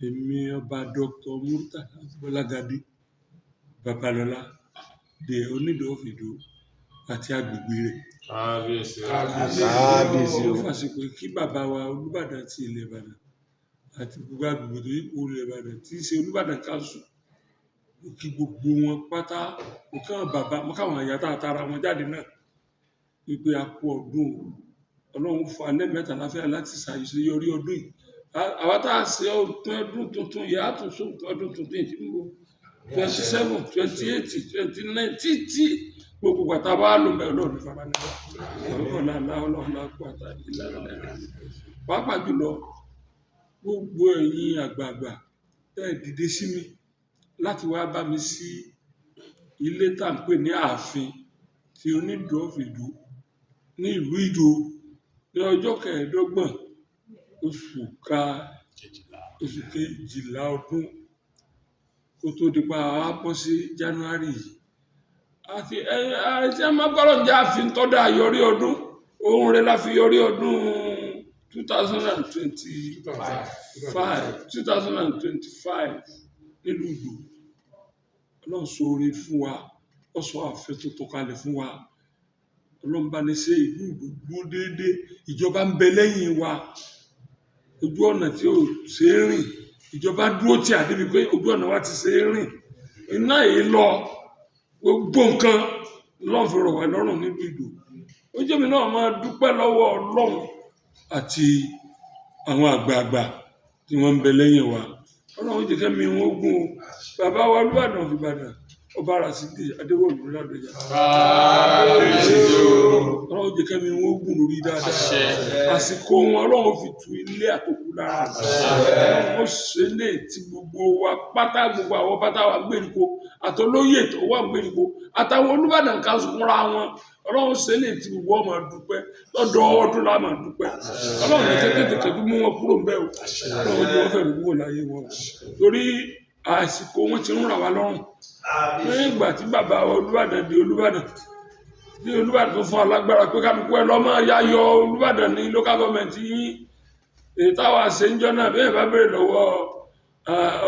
Èmi ọba Dr. Murtala Bọ́lágadé Babalọ́lá the Onídọ̀ọ́ of Ìdó àti agbègbè rẹ̀. Kábíyèsí Ó o. fàsìkò kí bàbá wa Olúbàdàn ti ilẹ̀ Ìbàdàn àti gbogbo agbègbè tó yípo ilẹ̀ Ìbàdàn tí í ṣe Olúbàdàn Council. Mo kí gbogbo wọn pátá, mo kí àwọn bàbá, mo kí àwọn ìyá tá a tara wọn jáde náà wípé a kú ọdún o. Ọlọ́run fún alẹ́ mẹ́ta láfíà láti ṣàṣeyọrí ọdún yìí. Àwa tá a ṣe ọdún tuntun yìí, a tún sún ọdún tuntun yìí tí mo 27, 28, 29 títí gbogbo pàtà bá lò mẹ́ Ọlọ́run fara nígbà. Ọlọ́run lápò àtàdé ìlànà. Pàápàá jùlọ gbogbo ẹ̀yin àgbààgbà tẹ́ ẹ dìde sí mi láti wá bá mi sí ilé tá à ń pè ní ààfin ti Onídọ̀ọ́ of Ìdó ní ìlú Ìdó ní ọjọ́ 25 oṣù kejìlá ọdún kó tó di pa á bọ́ sí January yìí. Àti tí a máa gbọ́dọ̀ jẹ́ àfin tọ́da yọrí ọdún, ohun rẹ̀ la fi yọrí ọdún 2025 nílùú Ìdó. Ọlọ́run ṣoore fún wa, ó sọ àfẹ́ tó tọ́kalẹ̀ fún wa. Ọlọ́run bá ní ṣe ìlú Ìdó dúró déédéé, ìjọba ń bẹ lẹ́yìn wa. Ojú ọ̀nà tí ò ṣe é rìn, ìjọba dúró tí a débi pé ojú ọ̀nà wa ti ṣe é rìn. Iná yìí lọ, gbogbo nǹkan lọ́n fi rọ̀ wá lọ́rùn nílùú Ìdó. Ó jẹ́ mi náà máa dúpẹ́ lọ́wọ́ Ọlọ́run àti àwọn àgbààgbà tí wọ́n ń bẹ lẹ́yìn wa. Ọlọ́run jẹ́ kẹ́mi wọn gùn o. Bàbá wa Olúbàdàn of Ìbàdàn Ọba Rasidi Adéwọ̀lú Ládọjà. Ọlọ́run jẹ́ kẹ́mi wọn gùn lórí dáadáa. Àsìkò wọn Ọlọ́run fi tu ilé àtòkù lára. Ọlọ́run ó ṣe lé tí gbogbo wa pátá, gbogbo àwọn pátá wa gbèríko àtolóyè tó wà gbèríko àtàwọn Olúbàdàn Council fúnra wọn. Ọlọ́run ṣe lé tí gbogbo wọn máa dúpẹ́ lọ́dọọdún la máa dúpẹ́. Ọlọ́run ní kékeré mú wọn kúrò ń bẹ̀ o. Ọlọ́run ní wọ́n fẹ́ gbogbo láyé wọn. Torí àsìkò wọn ti ń rà wá lọ́rùn. Lẹ́yìn ìgbà tí bàbá Olúbàdàn di Olúbàdàn, tí Olúbàdàn tó fún alágbára pé kálukú ẹ lọ́mọ yáyọ Olúbàdàn ní local government yín. Èyí táwa ṣe ń jọ náà bẹ́ẹ̀ bá bẹ̀rẹ̀ lọ́wọ́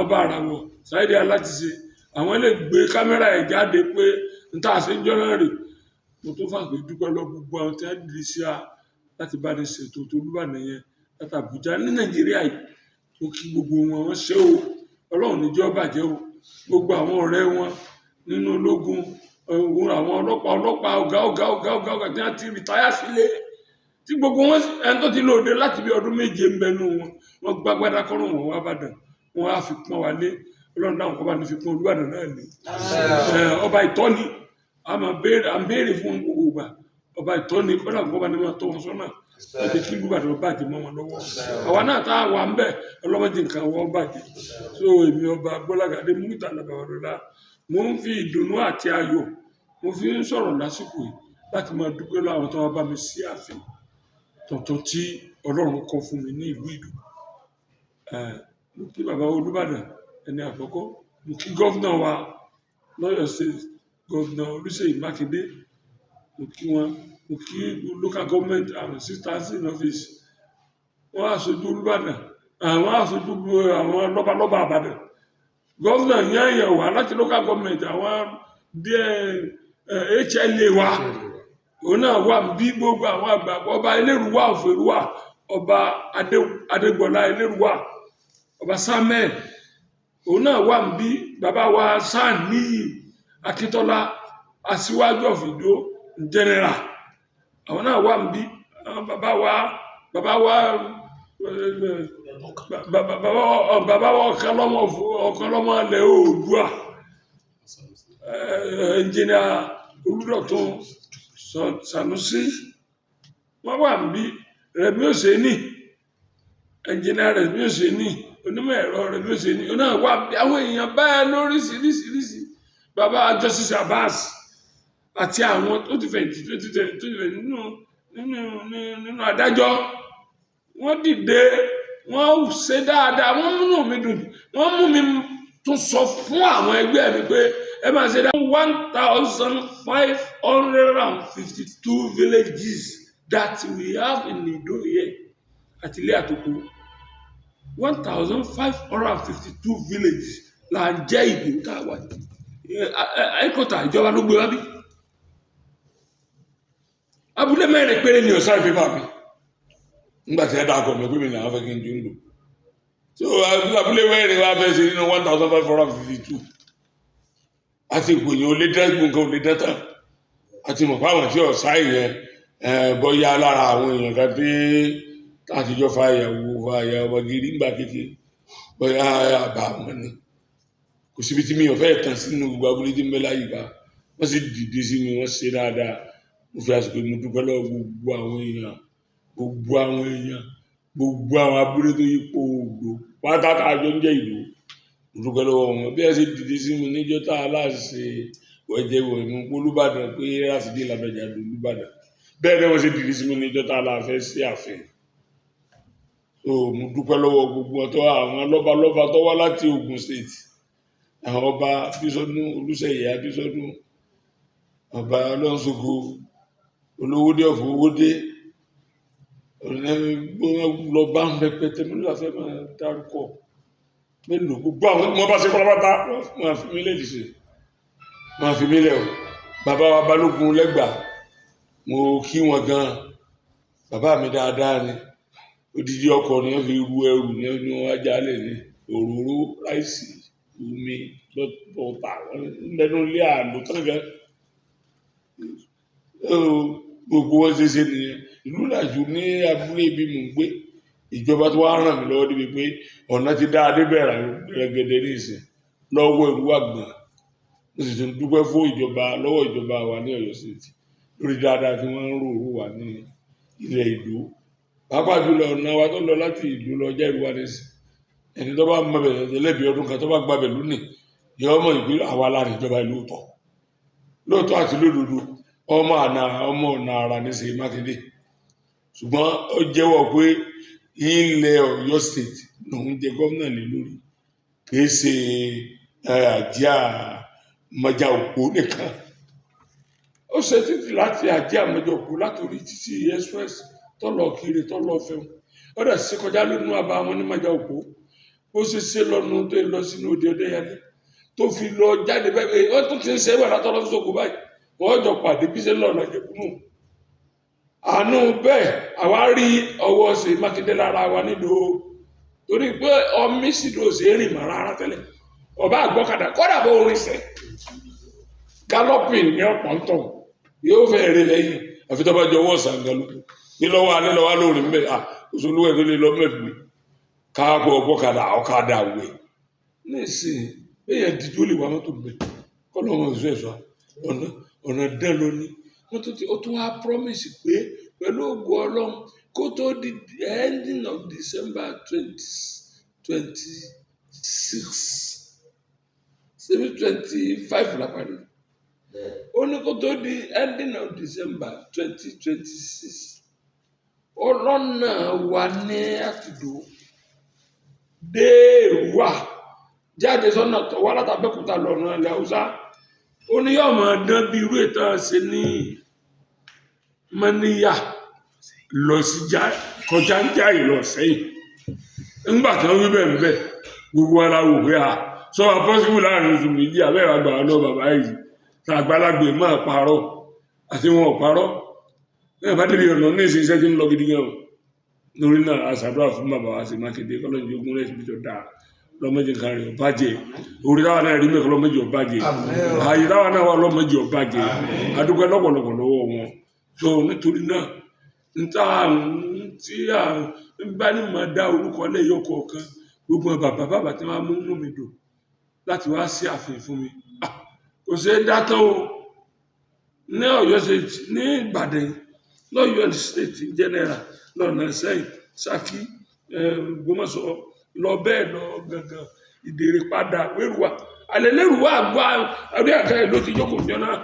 ọba àràwọ̀ Saheed Alátiṣe. Àwọn lè gbé kámẹ́rà ẹ̀ jáde pé n tá a ṣe ń jọ náà rè. Mo tó fàgbé dúpẹ́ lọ gbogbo àwọn tí a dìde sí a láti bá ní ṣètò tó Olúbàdàn yẹn láti Àbújá ní Nàìjíríà yìí. Mo kí gbogbo wọn ṣe o. Ọlọ́run ní jẹ́ ó bàjẹ́ o. Gbogbo àwọn ọ̀rẹ́ wọn nínú ológun, àwọn ọlọ́pàá ọ̀gá tí wọ́n ti rìtáyà sílé. Tí gbogbo wọn ẹni tó ti lòde láti bí ọdún 7 ń bẹnu wọn. Wọ́n gbàgbádá kọ́rùn wọn wá Ìbàdàn. Wọ́n á fi pọ́n wa lé. Ọlọ́run dáhùn kọ́ bá ní fi pọ́n Olúbàdàn náà lé. Ọba ìtọ́ni a béèrè fún gbogbo ìgbà. Ọba ìtọ́ni kọ́dà kọ́ bá ní máa tọ́ wọn sọ́nà. Wọ́n jẹ́ kí Olúbàdàn bàjẹ́ mọ́ wọn lọ́wọ́. Àwa náà tá a wà ń bẹ̀ ọlọ́mọdé nǹkan wọ́n bàjẹ́. So èmi ọba Bọ́lágadé Murtala Babalọ́lá, mo ń fi ìdùnnú àti ayọ̀, mo fi ń sọ̀rọ̀ lásìkò yìí láti máa dúpẹ́ lọ́wọ́ àwọn tó wá bá mi sí ààfin tuntun tí Ọlọ́run kọ́ fún mi ní ìlú Ìdó. Mo kí bàbá Olúbàdàn ẹni àkọ́kọ́, mo kí gọ́vnà wa lọ́yọ̀ State, gọ́vnà Olúṣèyí Mákindé, mo kí wọn, mo kí local government and assistance in office. Wọ́n aṣojú Olúbàdàn, àwọn aṣojú àwọn lọ́balọ́ba Ìbàdàn. Gọ́vnà yẹn wà láti local government, àwọn HLA wa. Òun náà wà bí gbogbo àwọn àgbààgbà ọba Elérùwà Òfèrùwà, ọba Adégbọlá Elérùwà, ọba Samuel. Òun náà wà bí bàbá wa Sàníyì Akíntọ́lá Aṣíwájú of Ìdó general. Àwọn náà wà bí bàbá wa ọ̀kanlọ́mọ ilẹ̀ Oòduà, engineer Olúdọ̀tun Sanusi. Wọ́n wà bí Rẹ̀mí Òṣèní, engineer Rẹ̀mí Òṣèní, onímọ̀ ẹ̀rọ Rẹ̀mí Òṣèní. Òun náà wà bí àwọn èèyàn báyìí lóríṣiríṣi. Bàbá Justice Abbas àti àwọn tó ti fẹ̀yìntì nínú adájọ́. Wọ́n dìde, wọ́n ṣe dáadáa, wọ́n múnú mi dùn. Wọ́n mú mi tún sọ fún àwọn ẹgbẹ́ mi pé ẹ máa ṣe dá 1,552 villages that we have in Ìdó here àti ilé àtòkù. 1552 villages là ń jẹ́ ìlú káwá ẹ̀kọ́tà ìjọba ló gbé wá bí. Abúlé mẹ́rin péré ni ọ̀sán ìpépà mi nígbà tí ẹ dá akọ mi pé mi ní àwọn fẹ́ kí n ju ń lò. So abúlé mẹ́rin wá fẹ́ ṣe nínú 1552 àti ìpòyìn olè dẹ́gbùn nǹkan olè dẹ́tà àti mọ̀ fáwọn tí ọ̀sá ìyẹn bọ́yá lára àwọn èèyàn kan dé àtijọ́ fàyà ọmọ gírí ńgbà kékeré bọ́yá àbá wọn ni kò síbi tí mi ò fẹ́ tàn sínú gbogbo abúlé tí ń bẹ láyìíká wọ́n sì dìde sí mi wọ́n ṣe dáadáa mo fi àsìkò mo dúpẹ́ lọ́wọ́ gbogbo àwọn abúlé tó yípo Ògbó pátákà àjọ ń jẹ́ ìlú mo dúpẹ́ lọ́wọ́ wọn bí ẹ ṣe dìde sí mi níjọ́ tá a láṣẹ wẹ̀jẹ̀ wọ̀ ìmú Olúbàdàn pé Rásídì Ládọjà ló Olúbàdàn bẹ́ẹ̀ ni wọ́n ṣe dìde sí mi níjọ́ tá a láfẹ́ sí ààfin. So mo dúpẹ́ lọ́wọ́ gbogbo ọ̀tọ́ àwọn lọ́balọ́ba tó wá láti Ògùn state àwọn ọba Abísọ́dún Olúṣèyẹ Abísọ́dún ọba Ọlọ́runṣògo Olówódé of Owódé lọ bá ń rẹpẹtẹ mi lọ́la fẹ́ máa dárúkọ mélòó gbogbo àwọn tí wọ́n bá ṣe pátápátá máa fi mí lẹ́yìn ṣe máa fi mí lẹ́ o bàbá wa Balógun Lẹ́gbà mo kí wọn gan bàbá mi dáadáa ni odidi ọkọ̀ ni wọ́n fi ru ẹrù ní wọ́n wá jálẹ̀ ní òróró ráìsì omi lọ́tà lẹ́nu ilé àlò tánga gbogbo wọn ṣe nìyẹn. Ìlú Ìlàjú ní abúlé ibi mò ń gbé ìjọba tó wá ràn mí lọ́wọ́ débi pé ọ̀nà ti dá adé bẹ̀rẹ̀ gẹ́gẹ́dẹ́ ní ìsìn lọ́wọ́ ìlú Àgbọ̀n mo sì tún dúpẹ́ fún lọ́wọ́ ìjọba wa ní Ọ̀yọ́ State lórí dáadáa tí wọ́n ń rò wá ní ilẹ̀ Ìdó pàápàá jùlọ ọ̀nà wa tó lọ láti Ìdó lọ jẹ́ ìlú wa nísìn ẹni tó bá mọ bẹ̀rẹ̀ ẹlẹ́bi ọdún kan tó bá gba bẹ̀lú nì yọ ọmọ ìpínlẹ̀ àwa láàrin ìjọba ìlú lóòótọ́ àti lódodo ọmọ ọ̀nà àrà ní Ṣèyí Mákindé ṣùgbọ́n ó jẹ́wọ́ pé ilẹ̀ Ọ̀yọ́ State lòun jẹ gómìnà lé lórí kìí ṣe Àjíà Mọ́jà Òpó nìkan ó ṣe títì láti Àjíà Mọ́jà Òpó látòrí títí express tọ́lọ̀ kiri tọ́lọ̀ fẹ́hùn ó dẹ̀ sí kọjá lónú àbá wọn ní Mọ́jà Òpó ó ṣe ṣe lọ́nu tó lọ sínú Òde Ọdẹ́yẹlé tó fi lọ jáde bẹ́ẹ̀ wọ́n tún ti ń ṣe wàrà tọ́lọ́ sóko báyìí wọ́n jọ pàdé bí ṣe lọ́nà Ìjẹ̀bú àánú bẹ́ẹ̀ àwa rí ọwọ́ Ṣèyí Mákindé lára wa nílò torí pé ọmí sídò ṣe é rìn mọ́ rárá tẹ́lẹ̀ ọba àgbọ́kadà kọ́dà bó orin sẹ̀ galloping ní ọ̀pọ̀ ń tọ̀ yóò fẹ́ rí lẹ́yìn àfi tó bá jọ ọwọ́ ṣàǹgàlù ní lọ́wọ́ alẹ́ lọ́wọ́ lórí mbẹ́ òṣèlú ẹ̀ tó lè lọ mẹ́fì káàpọ̀ ọgbọ́kadà ọ̀kadà wẹ̀ nísìnyí bẹ́ẹ̀ dídú lè wà mọ́tò mbẹ́ kọ́ lọ́wọ́ ìṣú ẹ̀ṣọ́ ọ̀nà dán lóní wọ́n tún wá promise pé pẹ̀lú ògùn Ọlọ́run kó tó di ending of December 2025 lápàdé ó ní kó tó di ending of December 2026 ọlọ́nà wà ní àtìdó dé Èrúwà jáde sọ́nà tó wá látàbẹ́kúta lọ́nà ilẹ̀ Haúsá ó ní yóò máa dán bí irú ètò ṣe ní Mọ́níyà lọ sí kọjá ń jáì lọ sẹ́yìn ńgbà tí wọ́n wí bẹ́ẹ̀ bẹ́ẹ̀ gbogbo ara wò pé sọ wá pọ́sibú láàrin oṣù méjì abẹ́rẹ́ àgbà lọ bàbá yìí tá àgbàlagbè máa parọ́ àti wọn ò parọ́ ẹ̀ bá débi ọ̀nà ní ìsinsẹ́ tí ń lọ gidi gan lórí náà àṣàdúrà fún bàbá wa Ṣèyí Mákindé kọ́lọ́ọ̀jì ogun rẹ̀ síbi tó dáa lọ́mọdé kan rẹ̀ ọ̀bàjẹ́ orí táwa náà rí mẹ́kọ́ lọ́mọdé ọ̀bàjẹ́ ààyè táwa náà wà lọ́mọdé ọ̀bàjẹ́ adúgbò lọ́pọ̀lọpọ̀ lọ́wọ́ wọn tó nítorí náà níta tí a bá ní máa dá orúkọ lẹ́yọ kọ̀ọ̀kan gbogbo bàbá tí wọ́n mú inú mi dùn láti wá sí ààfin fún mi kò ṣe é dátọ́ o ní Ọ̀yọ́ state ní Ìbàdàn lọ́yọ́ state general lọ́nà Ṣẹ́yìn Ṣakí Ògbómọ̀ṣọ́ lọ bẹ́ẹ̀ lọ gangan Ìdèrè padà wérùwà àlẹ́lẹ́rùwà àgbà orí àkàrà ló ti jókòó jọ náà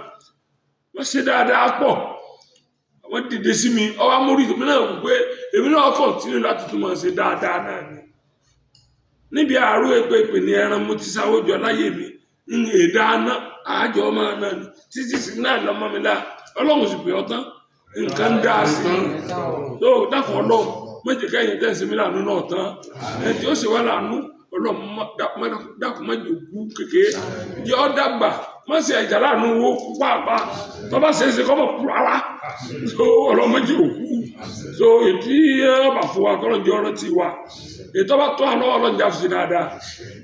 wọ́n ṣe dáadáa pọ̀ wọ́n dìde sí mi ọwọ́ amórí mi náà wù pé èmi náà kọ̀ntínú láti tún máa ṣe dáadáa náà ni níbi àárò èpè ní ẹran mo ti sáwó jọ láyé mi ń èdè aná àájọ ọmọ náà ni títí sí náà lọ́mọ mi lá Ọlọ́run sì pé ọtán nǹkan dá sí i tó dákun Ọlọ́run méjì kẹ́yìn tẹ̀sí mi lànà náà tán ẹ̀ tí ó sì wá lànà ọlọ́mọ dákun méjì òkú kékeré yọ ọ́ dàgbà má sì ẹ̀jà lànà owó pàápàá tọ́ba ṣeéṣe kọ́ mọ̀ kú rárá so ọlọ́mọdé òkú so ètí ọba fún wa kọ́lọ́njẹ́ ọ̀rọ̀ ti wa ètò ọba tó àná ọlọ́njẹ́ àfúnṣe dáadáa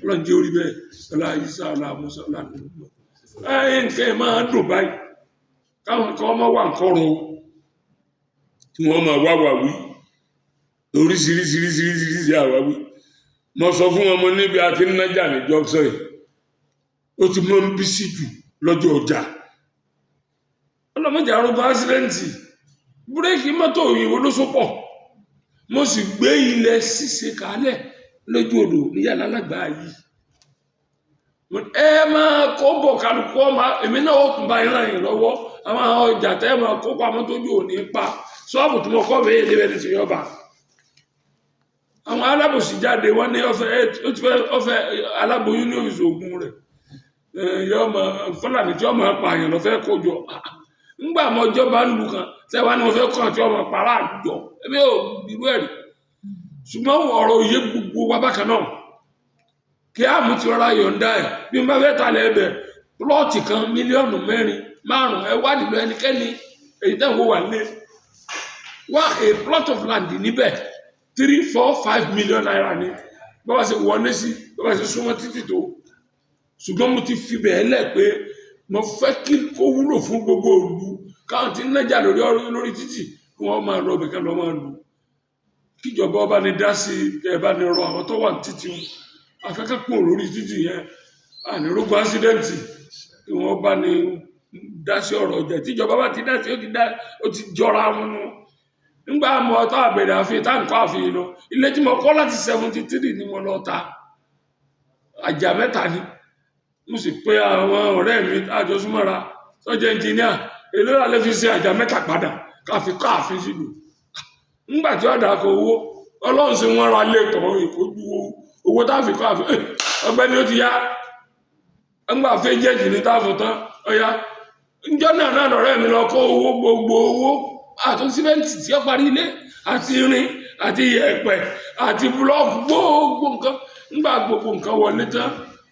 ọlọ́njẹ́ orí bẹ́ẹ̀ ọlá Ìsá ọlá Mùsá ọlá nùgbọ́ nǹkan ẹ̀ máa dùn báyìí káwọn kan máa wà nǹkan rọ tí wọ́n máa wá wà wí oríṣiríṣiríṣiríṣiríṣi àwáwí mo sọ fún wọn mo níbi àti nájà ní jọ́sọ̀ yìí ó ti mọ́ ń bí sí jù lọ́jọ́ ọjà ọlọ́mọdé àrùn bá ásídẹ́ǹtì búrẹ́kì mọ́tò òyìnbó ló sopọ̀ mo sì gbé ilẹ̀ ṣíṣe kalẹ̀ lójú odò níyàrá lágbà yìí ẹ máa kó bọ̀ kálukú ọmọ èmi náà ó tún bá yín ràn yín lọ́wọ́ àwọn ọjà tẹ́ ẹ máa kó pamọ́ tójú òní pa ṣọ́ọ̀bù tí mo kọ́ bẹ́ẹ̀ lébẹ̀ ní ti yọba àwọn alábòsí jáde wọ́n ní ọ̀fẹ́ aláboyún ní òfìsì ogun rẹ̀ yọmọ fúlàní tí ọmọ pààyàn lọ fẹ́ kójọ ńgbà mọ́jọ́ bá ń lu kan sẹ́wà ní wọ́n fẹ́ kọ́ àti ọmọ pàrọ̀ àdújọ ẹbí ò irú ẹ̀rí ṣùgbọ́n ọ̀rọ̀ òye gbogbo wa bákan náà kí á mú ti rọra yọ̀ǹda ẹ̀ bí n bá fẹ́ talẹ̀ ẹbẹ̀ plọ́ọ̀tì kan mílíọ̀nù 4-5 ẹ wádìí lọ ẹnikẹ́ni èyí tẹ́ ń wò wà lé wá a plot of land níbẹ̀ 3-4-5 million naira ni bọ́wọ́ sí wọlé sí bọ́wọ́ sí súnmọ́ títì tó ṣùgbọ́n mo ti fi bẹ̀ẹ́ lẹ̀ pé mo fẹ́ kí kó wúlò fún gbogbo òlu káwọn tí ń nájà lórí títì kí wọ́n máa lọ bẹ̀kẹ́ lọ máa lù kíjọba ọba ní dá sí ẹ bá ní rọ àwọn tó wà ní títì afẹ́kẹ́ pọ̀ lórí títì yẹn ànírógbó ásídẹ́ǹtì kí wọ́n bá ní dá sí ọ̀rọ̀ ọjà tíjọba bá ti dá sí ó ti jọra wọn nù nígbà mọ ọtọ àbẹ̀rẹ̀ àfi táǹkọ́ àfihàn lọ ilé tí mo kọ́ láti 73 ni mo lọ ta àjà 3 ni mo sì pé àwọn ọ̀rẹ́ mi àjọ súnmọ́ra tó jẹ́ ẹnjìníà èlò alẹ́ fi ṣe àjà 3 padà káfi kọ́ àfin sílùú nígbà tí ọ̀dà kọ owó ọlọ́run sí wọ́n ra lé tọ̀ ìkójú owó táfi kọ́ àfin ọgbẹ́ni ó ti yá nígbà fẹ́jẹ̀jì ní táàfù tán ọ̀yá níjọ́ náà lọ́rẹ́ mi lọ kó owó gbogbo owó àtún símẹ́ǹtì tí ó parí ilé àti irin àti yẹ̀pẹ̀ àti búlọ́ọ̀kù gbogbo nǹkan nígbà gbogbo nǹkan wọlé tán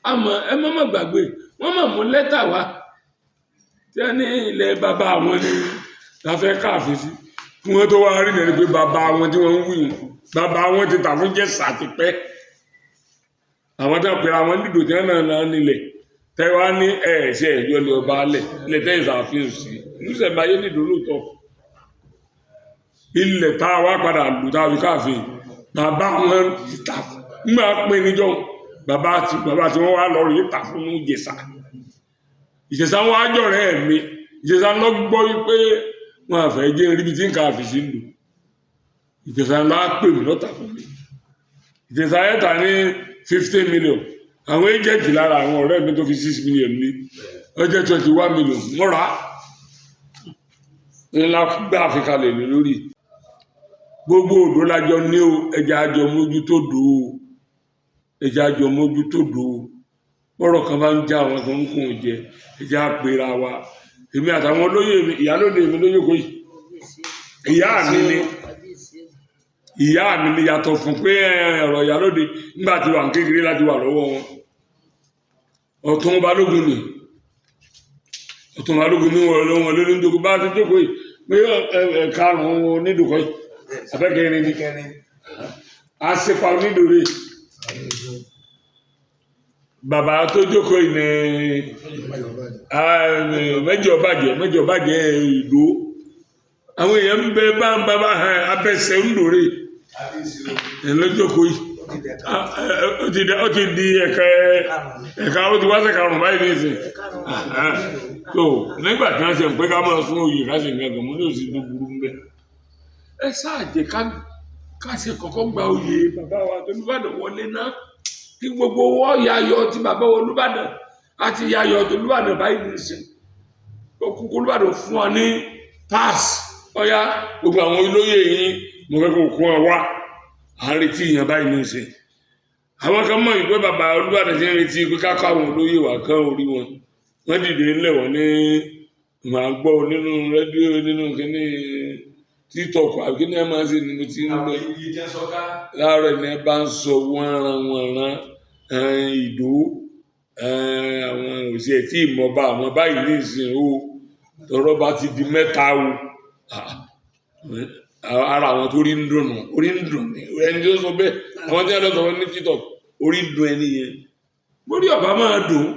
àmọ́ ẹ má gbàgbé wọ́n mọ̀ mú lẹ́tà wá tí a ní ilẹ̀ bàbá àwọn ni láfẹ́ káàfin sí kí wọ́n tó wá rí nẹ̀rí pé bàbá àwọn tí wọ́n ń wí bàbá àwọn ti tà fún Jẹ́sà ti pẹ́ àwọn tó pèrè àwọn dídò tí wọ́n náà nílẹ̀ tẹ́wàá ní ẹ̀ẹ́sẹ̀ ìjọ lè ọba alẹ̀ ilẹ̀ tẹ́ ìsàfihàn sí níṣẹ̀báyé nìdó lóòótọ́ ilẹ̀ tá a wá padà lù tá a fi káàfin bàbá wọn ìta nígbà pé níjọ́ bàbá tí wọ́n wá lọ rí ìta fún Ìjẹ̀ṣà wọn ájọ rẹ̀ mi Ìjẹ̀ṣà lọ gbọ́ wípé wọn àfẹ́ jẹ́ ríbi tí ń káàfin sí lù Ìjẹ̀ṣà lọ á pè mí lọ́tà fún mi Ìjẹ̀ṣà ẹ̀ta ní 15 million àwọn agent lára àwọn ọ̀rẹ́ mi tó fi 6 million ní ọjọ́ 21 million mọ́ra ńlá gbá àfikalẹ̀ ní lórí gbogbo òdó lájọ ní o ẹja àjọ mójú tó dò ó ẹja àjọ mójú tó dò ó bọ́rọ̀ kan bá ń já àwọn tó ń kún jẹ ẹja àpèrà wa èmi àtàwọn olóyè mi ìyálóde mi lóyè kò yìí ìyá mi ni yàtọ̀ fún pé ọ̀rọ̀ ìyálóde nígbà tí wà ń kékeré láti wà lọ́wọ́ wọn Ọ̀tún Balógun ni wọn lórí ń jókòó bá ti jókòó yìí pé karùn-ún onídùkọ́ yìí abẹ́kẹrin ní àṣepa onídòrè bàbá tó jókòó yìí ní mẹ́jọ bàjẹ́ ìdó àwọn èèyàn ń bẹ bá ń bàbá abẹ́sẹ̀ onídòrè lójókòó yìí ó ti di ẹ̀ka ó ti wáṣẹ̀ karùn-ún báyìí ní ìsìn tó nígbà tí wọ́n ṣe ń pé ká máa sún òye ká sì ń gẹ̀gẹ̀ mú ní òsì tó burú ń bẹ ẹ sáàjẹ́ ká ṣe kọ́kọ́ gba oyè bàbá wa tó Olúbàdàn wọlé náà kí gbogbo owó yayọ tí bàbá wa Olúbàdàn àti yayọ tó Olúbàdàn báyìí ní ìsìn kókó Olúbàdàn fún ọ ní pass ọ̀yá gbogbo àwọn olóyè yìí mo fẹ́ kó kún ọ wá à ń retí ìyẹn báyìí ní ìsìn àwọn kan mọ̀ ìpé bàbá Olúbàdàn ti ń retí pé kákọ́ àwọn olóyè wà kán orí wọn wọ́n dìde ńlẹ̀ wọ́n ní màá gbọ́ nínú rédíò nínú kíní títọ̀kù àbí kí ni ẹ máa ń ṣe ni mo ti ń lọ láàárọ̀ ni ẹ bá ń sọ wọ́nran ìdó àwọn òṣìṣẹ́ tí ìmọ̀ba àwọn báyìí ní ìsìn o tọrọ bá ti di mẹ́ta o ara àwọn tó rí ń dùn nù orí ń dùn ní ẹni tó sọ bẹ́ẹ̀ àwọn tí wọ́n lọ sọ̀rọ̀ ní títọ̀ orí ń dùn ẹni yẹn mórí ọ̀bá máa dùn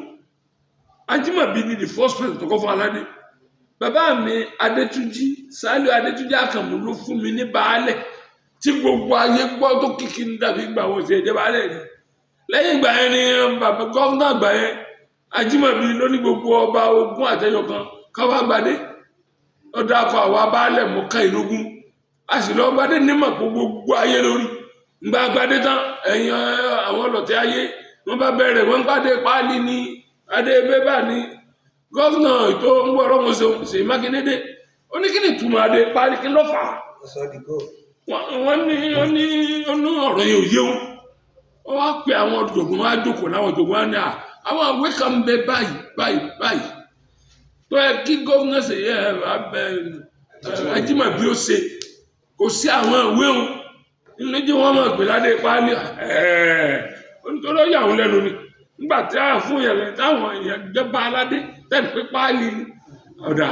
Ajímọ̀bí ni the first president tó kọ́ fún aládé bàbá mi Adétúnjí Sàálù Adétúnjí Àkànmú ló fún mi ní baálẹ̀ tí gbogbo ayé gbọ́ tó kìkì ń dàbí gbà wọ́n ṣe ẹ̀jẹ̀ baálẹ̀ ni lẹ́yìn ìgbà yẹn ni bàbá gọ́fúnà àgbà yẹn Ajímọ̀bí ló ní gbogbo ọba ogún àtẹyọ kan káwá gbadé ọdọ akọ àwa baálẹ̀ mọ́kànlélógún a sì lọ gbadé nímọ̀ pé gbogbo ayé lórí ńgbà gbadé tán ẹ̀yìn àwọn ọlọ́tẹ̀ ayé wọ́n bá bẹ̀rẹ̀ wọ́n gbadé páálí ní adé bébà ní gọ́fúnà ètò ń gbọ́ ọ̀rọ̀ wọn ṣe Mákindé ó ní kí ni ìtumọ̀ adé páálí kí ló fà á wọ́n ní ọ̀rọ̀ yẹn ò yé wọn ó wá pe àwọn ọ̀jọ̀gbọ́n wá jókòó láwọn ọ̀jọ̀gbọ́n wá ní àwọn àwé kan ń bẹ báyìí tó yẹ kí gómìnà ṣe yẹ Ajímọ̀bí ó ṣe kò sí àwọn ìwé òun nínú jí wọ́n máa gbé ládé páálí nítorí ó yà wọ́n lẹ́nu ni nígbà tí a fún yẹn lẹ́yìn táwọn èèyàn jẹba aládé tẹ̀lé pé páálí ni ọ̀dà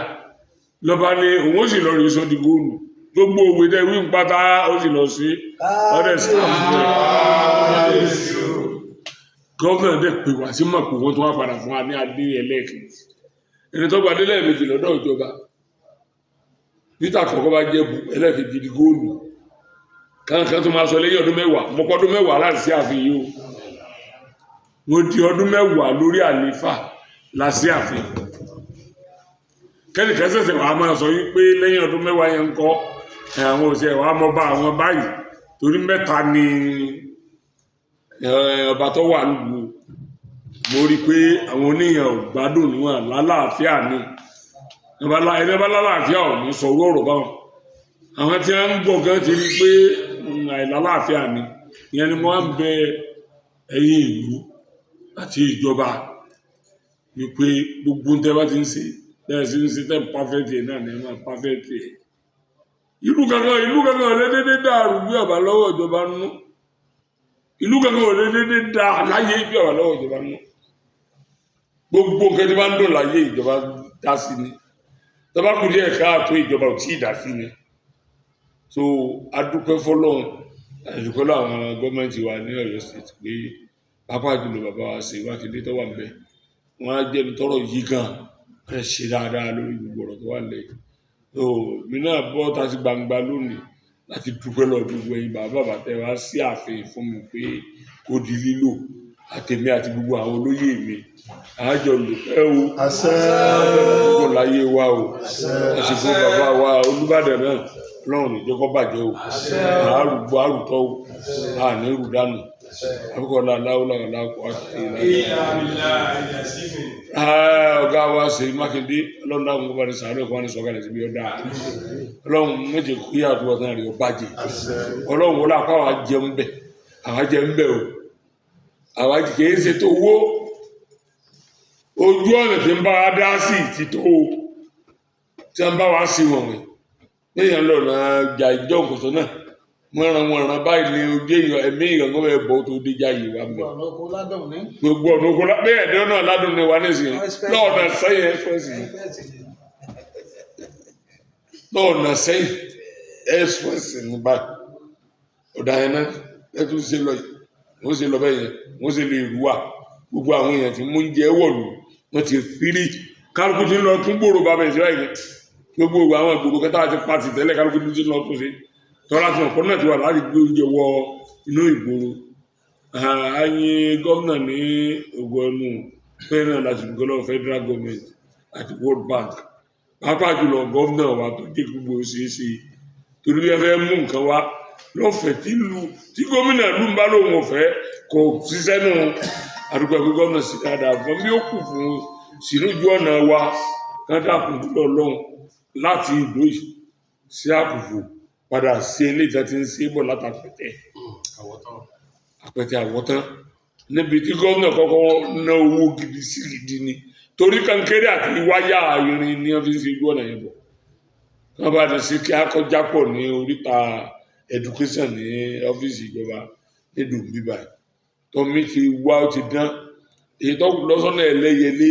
lọ́ba ni òun ó sì lọ rí sọ́dí góòlù gbogbo òwe tẹ wí ń pátá ó sì lọ sí ọdẹ sáàmù gọ́ọ̀nà dẹ̀ pè wá sí mọ̀pù wọn tó wá padà fún wa ní adé ẹlẹ́ẹ̀kejì ẹni tó gbadé lẹ́ẹ̀mejì lọ́dọ̀ ìjọba Peter kọ̀ọ̀kan bá jẹ́ bu ẹlẹ́ẹ̀kejì di góòlù kankan tó máa sọ lẹ́yìn ọdún mẹ́wàá mọ́kọ́ ọdún mẹ́wàá láti sí ààfin yìí o mo di ọdún mẹ́wàá lórí àlééfà láti ààfin kẹ́nìkan ṣẹ̀ṣẹ̀ wàá máa sọ yìí pé lẹ́yìn ọdún mẹ́wàá yẹn ń kọ́ àwọn òṣèré wàá mọ́ bá àwọn báyìí torí mẹ́ta ni ọba tó wà nílùú mo rí i pé àwọn oníyàn ò gbádùn níwọ̀n lálàáfíà ni ẹni bá lálàáfíà ò ní sọ owó ọ̀rọ̀ báwọn àwọn tí wọ́n ń gbọ́ gan ti rí i pé àìlálàáfíà ni ìyẹn ni mo wá ń bẹ ẹ̀yin ìlú àti ìjọba wípé gbogbo ń tẹ́ bá ti ń ṣe bẹ́ẹ̀ sí ń ṣe tẹ́ pàfẹ́tì náà ní ẹ̀ máa pàfẹ́tì ẹ̀ ìlú kankan ọ̀lẹ́ dédé dàrú bí ọ̀bà lọ́wọ́ ìjọba nú ìlú kankan ọ̀lẹ́ dédé dà láyé bí ọ̀bà lọ́wọ́ ìjọba nú gbogbo nǹkan tí bá ń dùn láyé ìjọba dá sí ni tọ́ba kù díẹ̀ káàtó ìjọba ò tí ì dá sí ni so adúpẹ́ fọlọ́run àdúpẹ́ lọ́wọ́ àwọn gọ́ọ̀mẹ̀ntì wa ní Ọ̀yọ́ state pé pápá jùlọ bàbá wa ṣe Mákindé tó wà níbẹ̀ wọ́n á jẹ́ni tọ́rọ̀ yí gan ẹ̀ ṣe dáadáa lórí gbogbo ọ̀rọ̀ tó wà lẹ́yìn mi náà bọ́ ta sí gbangba lónìí láti dúpẹ́ lọ gbogbo ẹ̀yin bàbá tẹ́ wá sí ààfin fún mi pé kó di lílò àtẹ̀mí àti gbogbo àwọn olóyè mi àjọ lòpẹ́ o gbogbo láyé wa o àsìkò bàbá wa Olúbàdàn náà lọ́rùn níjọ́kọ́ bàjẹ́ o àárùgbọ́ àrùtọ́ o àní rúdánù àbúkọ̀ láláwọ́lá aláàkọ́ àti ọ̀gá wa ṣe Mákindé ọlọ́run láwọn ọba ní sàárẹ̀ ọkọ̀ ní sọ̀kalẹ̀ síbi ọ̀dà ọlọ́run méje kú yà àdúrà tán rẹ̀ ọbàjẹ́ ọlọ́run wọlé àpá àwọn jẹun bẹ̀ àwọn jẹun bẹ̀ o àwọn kìí ṣe tó wó ojú ọ̀nà tí ń bá wa dá sí ti tó o tí wọ́n bá wa sí wọ̀nyí níyàn lọ́nà jà ìjọ òkòtò náà wọ́n ràn báyìí ní ojú èèyàn ẹ̀mí ìgbàgbọ́ bẹ́ẹ̀ bọ́ tó dé jáyé wa mẹ́. gbogbo ọ̀nà oko bẹ́ẹ̀ ẹ̀dẹ́ náà ládùn ní wa nísìnyí lọ́ọ̀nà sẹ́yìn express yìí lọ́ọ̀nà sẹ́yìn express ní báyìí ọ̀dà yẹn náà lẹ́tún ṣe lọ yìí wọ́n ṣe lọ bẹ́ẹ̀ yẹn wọ́n ṣe lè rú wa gbogbo àwọn èèyàn tí mú oúnjẹ wọ̀lú wọ́n ti fírí kálukú ti ń lọ tún gbòòrò bàbá ìṣẹ́ yìí gbogbo àwọn ìgbòho kẹta àti pàtì tẹ́lẹ̀ kálukú ti ń lọ tún ṣe tọ́lá tí ọ̀pọ̀ náà ti wà láti gbé oúnjẹ wọ inú ìgboro ààyè gómìnà ní ògbó ẹnu pẹ́ẹ́nà láti dùgbọ́ lọ́wọ́ federal government àti World Bank pàápàá jùlọ gómìnà wa tó dé gbogbo ṣeéṣe torí bí ẹ fẹ́ mú nǹkan wá lọ́fẹ̀ẹ́ tí gómìnà lù ń bá lòun ọ̀fẹ́ kò ṣiṣẹ́ nù àdúgbò ẹgbẹ́ gómìnà sí dáadáa fún bí ó kù fún sínújú ọ̀nà wa kádàkùn lọ́lọ́run láti ìlú sí àkùfù padà sí ilé ìta tí ń ṣe bọ̀ látàpẹ̀tẹ̀ àwọ̀tán níbi tí gómìnà kọ́kọ́ ná owó gidi sí gidi ni torí kankéré àti wáyà irin ni wọ́n fi ń ṣe igbó ọ̀nà yẹn bọ̀ wọ́n bá ti sí kí akọjá pọ̀ ní oríta education ní ọ́fíìsì ìjọba nílùú bíbá tọ́mí ti wá ó ti dán èyí tó lọ́sọ́nà ẹlẹ́yẹlé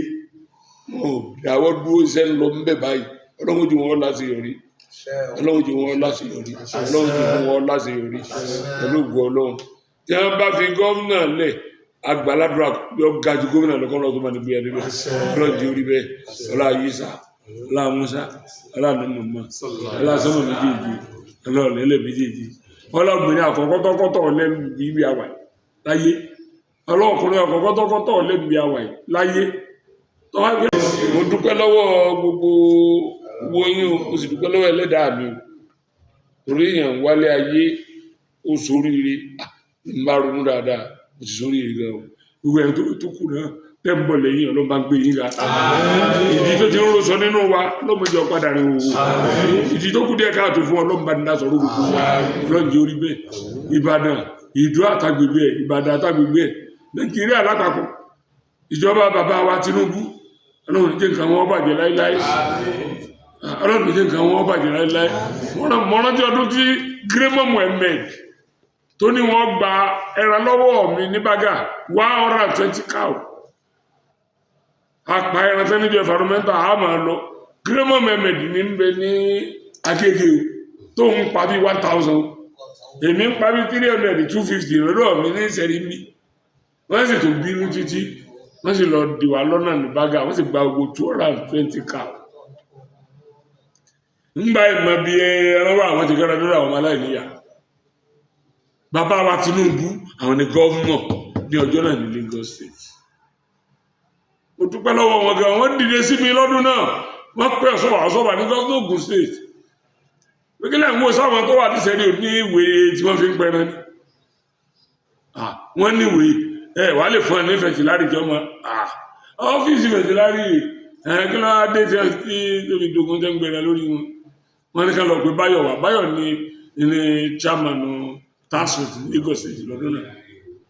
wọn ò dáwọ́ dúró iṣẹ́ ń lọ ńbẹ̀ báyìí ọlọ́run jù wọ́n láṣeyọrí ọlọ́run jù wọ́n láṣeyọrí ọlọ́run jù wọ́n láṣeyọrí pẹ̀lú ògùn ọlọ́run tí wọ́n bá fi gómìnà lẹ̀ agbáládùra yọ ga ju gómìnà lọ́kọ́ lọ́kọ́ máa ní gbé ẹni bẹ́ẹ̀ ọlọ́run jù orí bẹ́ẹ̀ ọlá yíṣà ọlá musa ọlá nàmọ́mọ́ ọlá sọ́mọ méjèèjì ọlọ́run lẹ́lẹ̀ méjèèjì ọlọ́bìnrin àkọ́kọ́tọ́kọ́tọ́ lẹ́nu ibi àwà láyé ọlọ́ọ̀kùnrin àkọ́kọ́tọ́kọ́tọ́ lẹ́nu ibi àwà láyé mo dúpẹ́ lọ́wọ́ gbogbo wọnyí o mo sì dúpẹ́ lọ́wọ́ ẹlẹ́dàá mi o torí èèyàn wálé ayé ó ṣoríire n bá ronú dáadáa mo sì ṣoríire gan o gbogbo ẹni tó kù náà tẹ́ ń bọ̀ lẹ́yìn ọlọ́run bá ń gbé yín ga ìdí tó ti ń rọṣọ nínú wa lọ́mọdé ọ̀padà rẹ̀ wò ìdí tó kù díẹ̀ káàtó fún ọlọ́run bá ní dá sọ̀rọ̀ gbogbo wa ọlọ́run jẹ́ orí bẹ́ẹ̀ Ìbàdàn Ìdó àtàgbègbè ẹ̀ Ìbàdàn àtàgbègbè ẹ̀ Nàìjíríà lápapọ̀ ìjọba bàbá wa Tinubu ọlọ́run jẹ́ nǹkan wọn bàjẹ́ láíláí ọlọ́run jẹ́ nǹkan wọn bàjẹ́ láíláí mọ́rántí ọdún tí Gremo Mohammed tó ní wọ́n gba ẹran lọ́wọ́ mi ní Bágà 120 cow apá ẹran tẹ́ níbi environmental a máa lọ Gremo Mohammed ní ń bẹ ní Agége tó ń pa bí 1000 èmi ń pa bí 300 250 lọ́dọ̀ mi ní ìṣẹ̀rí mi wọ́n sì tún bínú títí wọ́n sì lọ dìwà lọ́nà ní Bágà wọ́n sì gba gbogbo 220 cow ńgbà ìmọ̀ bí ẹran wà àwọn ti gára lórí àwọn ọmọ aláìníyà bàbá wa Tinubu àwọn ni gọ́ọ̀mọ̀ ní ọjọ́ náà ní Lagos State mo dúpẹ́ lọ́wọ́ wọn gan wọ́n dìde sí mi lọ́dún náà wọ́n pẹ́ ọ̀sọ́bà ní gọ́ọ̀mọ̀ Ògùn State wíkílẹ̀ ń wo sáwọn tó wà níṣẹ́rí ní ìwé tí wọ́n fi ń pẹ́ran ní wọ́n ní ìwé wà lè fún ẹ̀ ní fẹ̀tìlárì jọ mọ́ ọ́fíìsì fẹ̀tìlárì kí ló dé tí tóbi dogun tẹ́ ń gbẹ̀rẹ̀ lórí wọn wọ́n ní ká lọ pé Báyọ̀ wà Báyọ̀ ní chairman task force Lagos State lọ́dún náà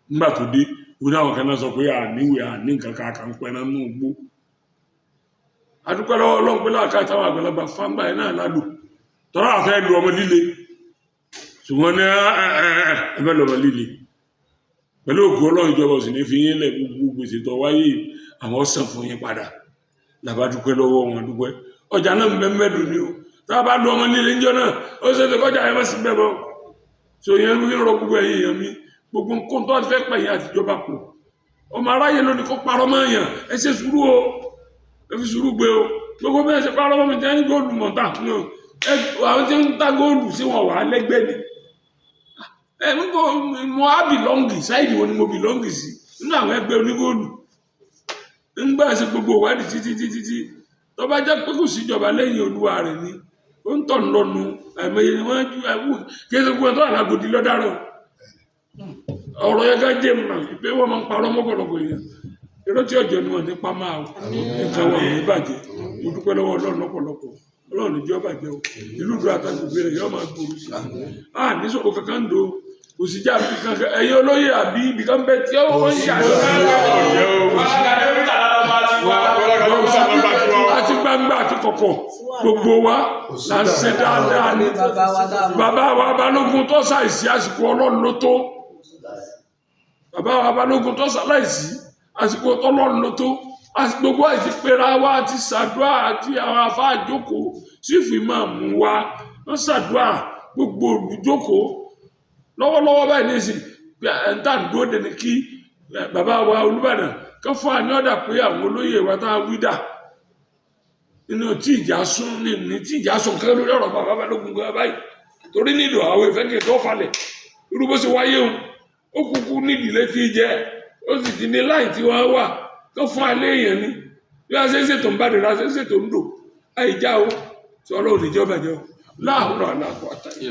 nígbà tó dé oní àwọn kan náà sọ pé àníwèé àní nǹkan kan pẹ́ náà mú gbó adúpẹ́ lọ́wọ́ Ọlọ́run pé láàká táwọn àgbàlagbà fáńgbà ẹ̀ náà lálù tọ́rọ àfẹ́ lu ọmọ líle ṣùgbọ́n ní ẹgbẹ́ lọ́mọ líle pẹ̀lú ògùn Ọlọ́run ìjọba òsì ní fi yín lẹ̀ gbogbo gbèsè tó wáyé àwọn sàn fún yín padà làbá dúpẹ́ lọ́wọ́ wọn dúpẹ́ ọjà náà ń bẹ mẹ́dùn ní o tá a bá lu ọmọ líle ńjọ náà ó ṣe é kọjá ẹ̀ mọ́sí bẹ́ẹ̀ bọ́ so yẹn ń rọ gbogbo ẹ̀yìn èèyàn mi gbogbo nǹkan tó fẹ́ pẹ̀yìn àtijọba pọ̀ ọmọ aráyé lónìí kó parọ́ mọ́ èèyàn ẹ ṣe sùúrù o ẹ fi sùúrù gbé o gbogbo bẹ́ẹ̀ ṣe parọ́ mọ́ mi tẹ́ ní góòlù mọ̀tà àwọn tí ń ta góòlù sí wọn wà lẹ́gbẹ̀ẹ́ ni mo á bìlọ́ǹgì sáìdì wọn ni mo bìlọ́ǹgì sí nínú àwọn ẹgbẹ́ onígóòlù ńgbà ṣe gbogbo ìwádìí títí tó bá jẹ́ pé kò síjọba lẹ́yìn olúwa rẹ̀ ni ó ń tọ̀ lọ́nu àìmọye ni wọ́n ju ẹ̀wù kí ẹsẹ̀ gbogbo ẹ̀tọ́ àlágòdì lọ́dáràn ọ̀rọ̀ yẹn ká jẹ́ mọ̀ pé wọ́n máa ń parọ́ mọ́pọ̀lọpọ̀ èèyàn irọ́ tí ọjọ́ ni wọ́n nípa máa o nǹkan wọn ní bàjẹ́ mo dúpẹ́ lọ́wọ́ Ọlọ́run lọ́pọ̀lọpọ̀ Ọlọ́run níjọ́ bàjẹ́ o ìlú ìdúrà àtàgbègbè rẹ̀ yóò máa gbòòrò sí i níṣòro kankan ń do òsìjà àbí kankan ẹ̀yin olóyè àbí ibìkan bẹ tí ó wọ́n ń àti gbangba àti kọ̀kọ̀ gbogbo wa là ń ṣe dáadáa ní bàbá wa Balógun tó ṣàìsí àsìkò Ọlọ́run ló tó bàbá wa Balógun tó ṣàìsí àsìkò Ọlọ́run ló tó gbogbo àti pera wa àti ṣàdúrà àti àwọn afáàjókòó sífì máa mú wa wọ́n ṣàdúrà gbogbo olùjókòó lọ́wọ́lọ́wọ́ báyìí ní ìsìn ẹ̀ńtà dúró dẹni kí bàbá wa Olúbàdàn kan fún àní ọ̀dà pé àwọn olóyè wa tá a wí dà nínú tí ìjà sún ní tí ìjà sún kẹ́kẹ́ lórí ọ̀rọ̀ bàbá Balógun gan báyìí torí nílò àwọn ìfẹ́kẹ̀ tó falẹ̀ irú bó ṣe wáyé o ó kúkú nídìí létí jẹ ó sì ti ní láì tí wọ́n wà kan fún alẹ́ èèyàn ni bí wọ́n ṣe ń ṣètò ń bá dèrò ṣe ń ṣètò ń dò àìjá o sọ Ọlọ́run ìjọba jẹ o láàárọ̀ àlàkọ̀ àtàyè.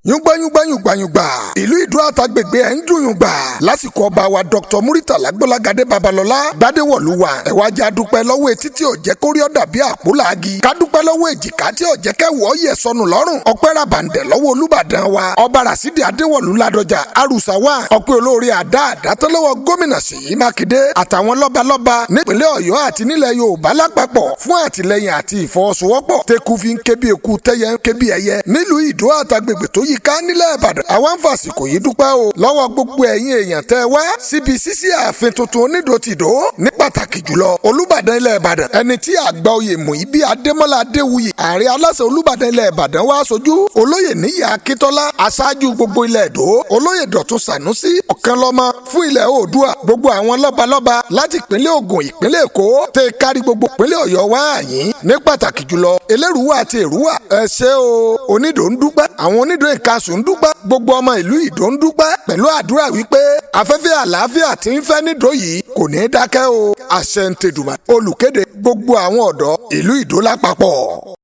yúngbáyúngbáyúngbáyúngbà ìlú Ìdó àtàgbègbè ẹ̀ ń dùnyùngbà lásìkò ọba wa Dr. Muritala Gbọ́lágadé Babalọ́lá gbadéwọ̀lúwa ẹ̀wá já dúpẹ́ lọ́wọ́ etí tí ò jẹ́ kórí ọ̀dà bí àpòlági ká dúpẹ́ lọ́wọ́ èjìká tí ò jẹ́ kẹ́wọ́ yẹ sọnù lọ́rùn ọpẹ́ ràbàǹdẹ̀ lọ́wọ́ Olúbàdàn wa ọba Rasidi Adéwọ̀lú Ládọjà Arúsá wa ọpẹ́ olórí àdá àdátọ́lọ́wọ́ gómìnà Ṣèyí Mákindé àtàwọn lọ́balọ́ba nípínlẹ̀ Ọ̀yọ́ àti nílẹ̀ Yorùbá lápapọ̀ fún àtìlẹ́yìn àti ìfọwọ́sowọ́pọ̀ tẹ́kù fi ń ké bí eku tẹ́yẹ ń ké bí ẹyẹ nílùú Ìdó àtàgbègbè tó yíká nílẹ̀ Ìbàdàn àwọn àǹfààsìkò yìí dúpẹ́ o lọ́wọ́ gbogbo ẹ̀yin èèyàn tẹ́ wá síbi ṣíṣí ààfin tuntun Onídó tìdó ní pàtàkì jùlọ Olúbàdàn ilẹ̀ Ìbàdàn ẹni tí àgbà oyè Mùyíbí Adémọ́lá Adéwuyì ààrẹ aláṣẹ Olúbàdàn ilẹ̀ Ìbàdàn wá sojú olóyè Níyì Akíntọ́lá aṣáájú gbogbo ilẹ̀ Ìdó olóyè Dọ̀tun Sànúsí Ọ̀kánlọ́mọ fún ilẹ̀ Oòduà gbogbo àwọn lọ́balọ́ba láti ìpínlẹ̀ Ògùn ìpínlẹ̀ Èkó tẹ́ kárí gbogbo ìpínlẹ̀ Ọ̀yọ́ wá àyín ní pàtàkì jùlọ Elérùwà àti Èrúwà ẹ ṣé o Onídó ń dúpẹ́ àwọn Onídó Ìkasùn ń dúpẹ́ gbogbo ọmọ ìlú Ìdó ń dúpẹ́ pẹ̀lú àdúrà wípé afẹ́fẹ́ àlàáfíà tí ń fẹ́ nídó yìí kò ní dákẹ́ o àṣẹ ń tẹ̀dùmá olùkéde gbogbo àwọn ọ̀dọ́ ìlú Ìdó lápapọ̀.